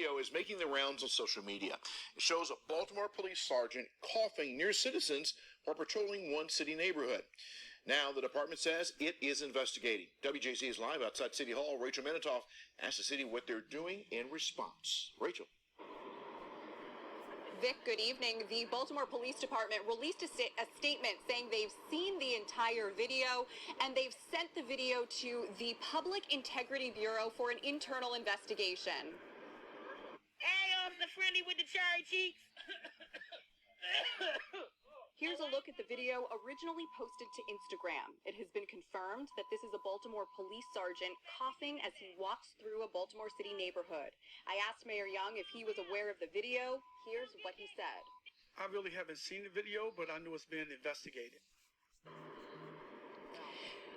Video is making the rounds on social media. It shows a Baltimore police sergeant coughing near citizens while patrolling one city neighborhood. Now the department says it is investigating. WJZ is live outside City Hall. Rachel Menitoff asked the city what they're doing in response. Rachel. Vic, good evening. The Baltimore Police Department released a statement saying they've seen the entire video and they've sent the video to the Public Integrity Bureau for an internal investigation. Hey, the friendly with the cherry cheeks. Here's a look at the video originally posted to Instagram. It has been confirmed that this is a Baltimore police sergeant coughing as he walks through a Baltimore City neighborhood. I asked Mayor Young if he was aware of the video. Here's what he said. I really haven't seen the video, but I know it's being investigated.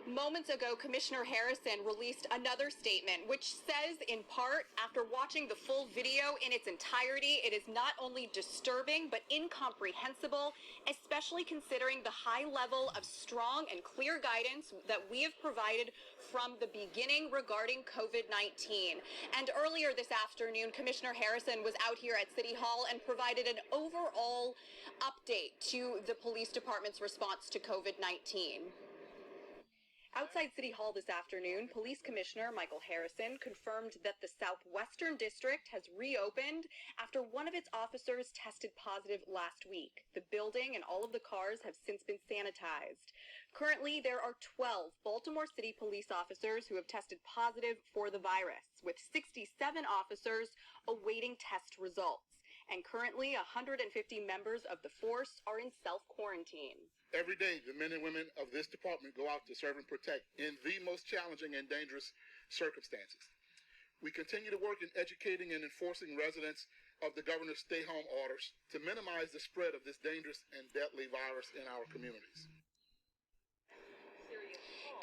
Moments ago, Commissioner Harrison released another statement, which says, in part, after watching the full video in its entirety, it is not only disturbing, but incomprehensible, especially considering the high level of strong and clear guidance that we have provided from the beginning regarding COVID-19. And earlier this afternoon, Commissioner Harrison was out here at City Hall and provided an overall update to the police department's response to COVID-19. Outside City Hall this afternoon, Police Commissioner Michael Harrison confirmed that the Southwestern District has reopened after one of its officers tested positive last week. The building and all of the cars have since been sanitized. Currently, there are 12 Baltimore City police officers who have tested positive for the virus, with 67 officers awaiting test results. And currently, 150 members of the force are in self-quarantine. Every day, the men and women of this department go out to serve and protect in the most challenging and dangerous circumstances. We continue to work in educating and enforcing residents of the governor's stay-home orders to minimize the spread of this dangerous and deadly virus in our communities.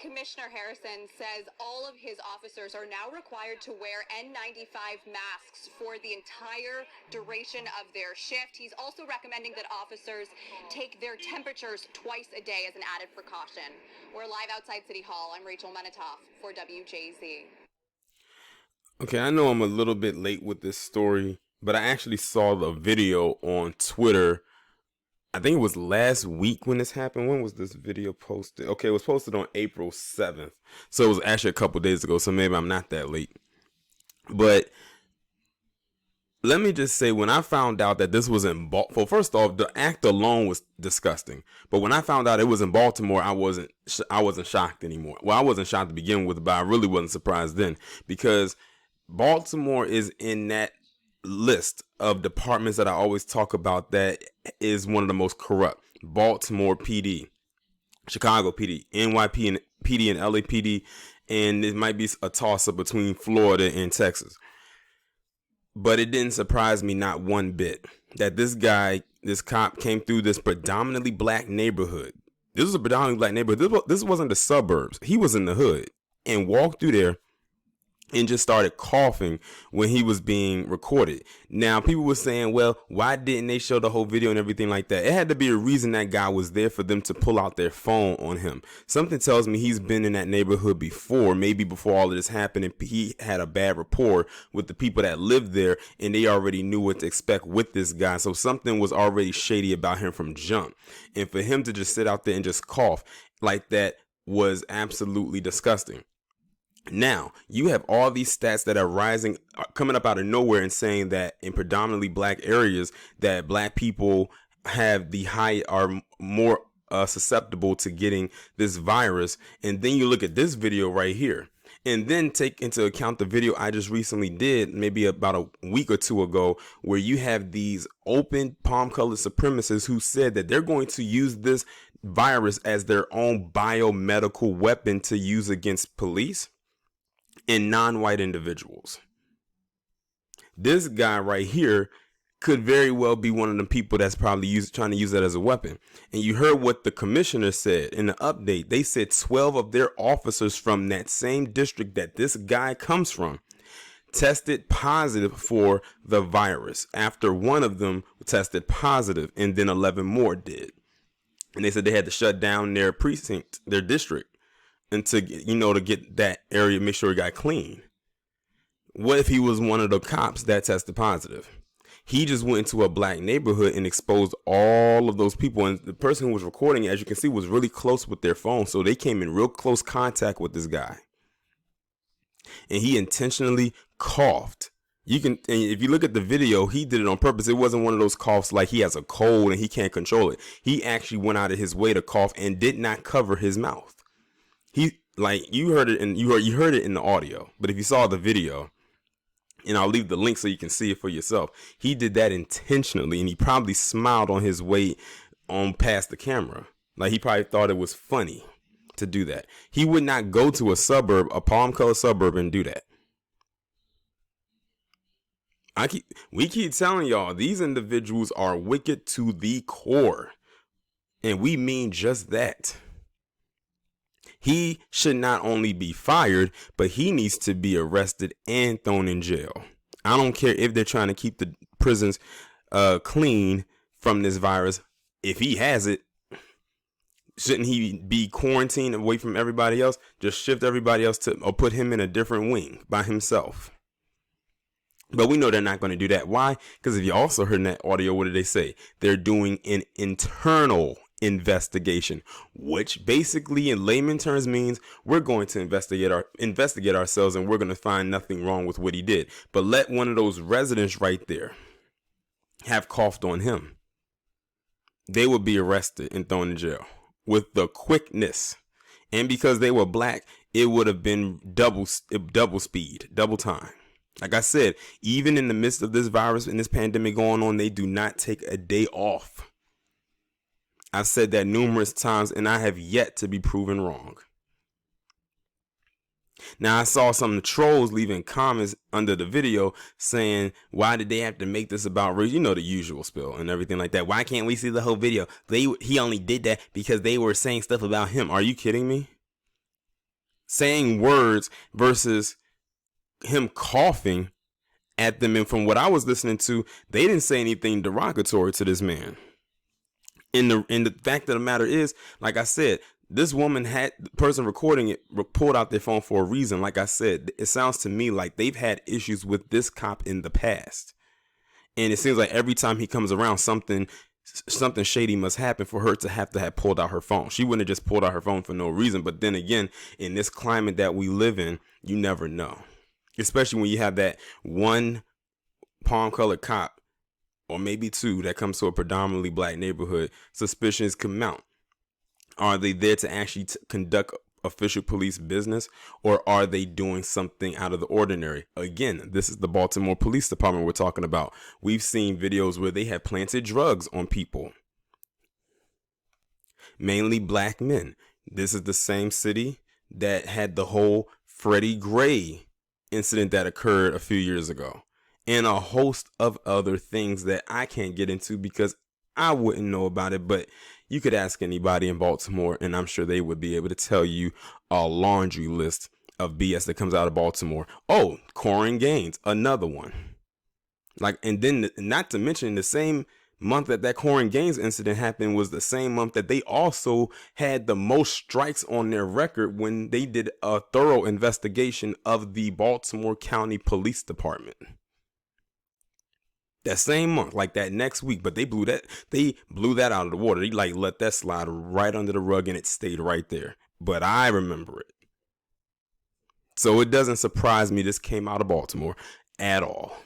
Commissioner Harrison says all of his officers are now required to wear N95 masks for the entire duration of their shift. He's also recommending that officers take their temperatures twice a day as an added precaution. We're live outside City Hall. I'm Rachel Menitoff for WJZ. Okay, I know I'm a little bit late with this story, but I actually saw the video on Twitter. I think it was last week when this happened. When was this video posted? Okay, it was posted on April 7th. So it was actually a couple days ago, so maybe I'm not that late. But let me just say, when I found out that this was in Baltimore, well, first off, the act alone was disgusting. But when I found out it was in Baltimore, I wasn't shocked anymore. Well, I wasn't shocked to begin with, but I really wasn't surprised then, because Baltimore is in that list of departments that I always talk about that is one of the most corrupt. Baltimore PD, Chicago PD, NYPD and LAPD, and it might be a toss-up between Florida and Texas. But it didn't surprise me not one bit that this cop came through this predominantly black neighborhood. This was a predominantly black neighborhood. This wasn't the suburbs. He was in the hood and walked through there and just started coughing when he was being recorded. Now, people were saying, well, why didn't they show the whole video and everything like that? It had to be a reason that guy was there for them to pull out their phone on him. Something tells me he's been in that neighborhood before, maybe before all of this happened, and he had a bad rapport with the people that lived there, and they already knew what to expect with this guy. So something was already shady about him from jump. And for him to just sit out there and just cough like that was absolutely disgusting. Now, you have all these stats that are rising, coming up out of nowhere and saying that in predominantly black areas that black people are more susceptible to getting this virus. And then you look at this video right here and then take into account the video I just recently did, maybe about a week or two ago, where you have these open palm colored supremacists who said that they're going to use this virus as their own biomedical weapon to use against police and non-white individuals. This guy right here could very well be one of the people that's probably trying to use that as a weapon. And you heard what the commissioner said in the update. They said 12 of their officers from that same district that this guy comes from tested positive for the virus after one of them tested positive, and then 11 more did. And they said they had to shut down their precinct, their district, and to get that area, make sure it got clean. What if he was one of the cops that tested positive? He just went into a black neighborhood and exposed all of those people. And the person who was recording, as you can see, was really close with their phone. So they came in real close contact with this guy. And he intentionally coughed. And if you look at the video, he did it on purpose. It wasn't one of those coughs like he has a cold and he can't control it. He actually went out of his way to cough and did not cover his mouth. You heard it in the audio, but if you saw the video, and I'll leave the link so you can see it for yourself, he did that intentionally, and he probably smiled on his way on past the camera. Like, he probably thought it was funny to do that. He would not go to a palm colored suburb and do that. We keep telling y'all, these individuals are wicked to the core, and we mean just that. He should not only be fired, but he needs to be arrested and thrown in jail. I don't care if they're trying to keep the prisons clean from this virus. If he has it, shouldn't he be quarantined away from everybody else? Just shift everybody else or put him in a different wing by himself. But we know they're not going to do that. Why? Because if you also heard in that audio, what did they say? They're doing an internal investigation, which basically in layman terms means we're going to investigate ourselves, and we're going to find nothing wrong with what he did. But let one of those residents right there have coughed on him, they would be arrested and thrown in jail with the quickness. And because they were black, it would have been double speed, double time. Like I said, even in the midst of this virus and this pandemic going on, they do not take a day off. I've said that numerous times, and I have yet to be proven wrong. Now, I saw some of the trolls leaving comments under the video saying, why did they have to make this about race? You know, the usual spill and everything like that. Why can't we see the whole video? He only did that because they were saying stuff about him. Are you kidding me? Saying words versus him coughing at them. And from what I was listening to, they didn't say anything derogatory to this man. And the fact of the matter is, like I said, this woman the person recording it pulled out their phone for a reason. Like I said, it sounds to me like they've had issues with this cop in the past. And it seems like every time he comes around, something shady must happen for her to have pulled out her phone. She wouldn't have just pulled out her phone for no reason. But then again, in this climate that we live in, you never know. Especially when you have that one palm-colored cop, or maybe two, that comes to a predominantly black neighborhood. Suspicions can mount. Are they there to actually conduct official police business, or are they doing something out of the ordinary? Again, this is the Baltimore Police Department we're talking about. We've seen videos where they have planted drugs on people, mainly black men. This is the same city that had the whole Freddie Gray incident that occurred a few years ago, and a host of other things that I can't get into because I wouldn't know about it. But you could ask anybody in Baltimore, and I'm sure they would be able to tell you a laundry list of BS that comes out of Baltimore. Oh, Corin Gaines, another one. And then not to mention, the same month that Corin Gaines incident happened was the same month that they also had the most strikes on their record when they did a thorough investigation of the Baltimore County Police Department. That same month, like that next week, but they blew that out of the water. They let that slide right under the rug, and it stayed right there. But I remember it. So it doesn't surprise me this came out of Baltimore at all.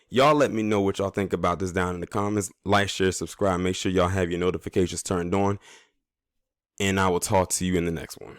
Y'all let me know what y'all think about this down in the comments. Like, share, subscribe. Make sure y'all have your notifications turned on. And I will talk to you in the next one.